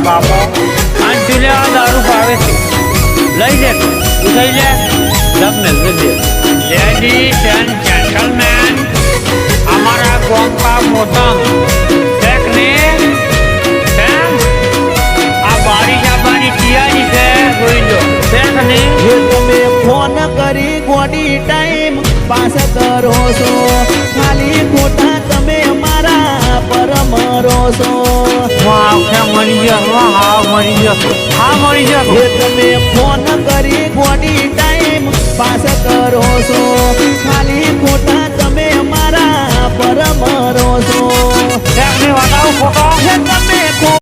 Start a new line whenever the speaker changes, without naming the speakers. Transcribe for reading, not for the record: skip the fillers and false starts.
બાપો અને તું આ દારૂ પાવે છે લઈ લે તું લઈ લે લગ્ન દે લેડીઝ એન્ડ જેન્ટલમેન અમારા ગામ કા મોટા ટેકને આ બારી જાબાની તૈયારી છે જોઈ લો ટેકને
જે તમે ફોન કરી ગોડી ટાઈમ પાસ કરો છો ખાલી ખોટા તમે અમારા પર મરો છો
મરી ગયો મરી ગયો
જે તમે ફોન કરી ગોડી ટાઈમ પાસ કરો છો ખાલી ખોટા તમે અમારા પર મરો છો
ટેકને વાતાવો ફોટો
તમે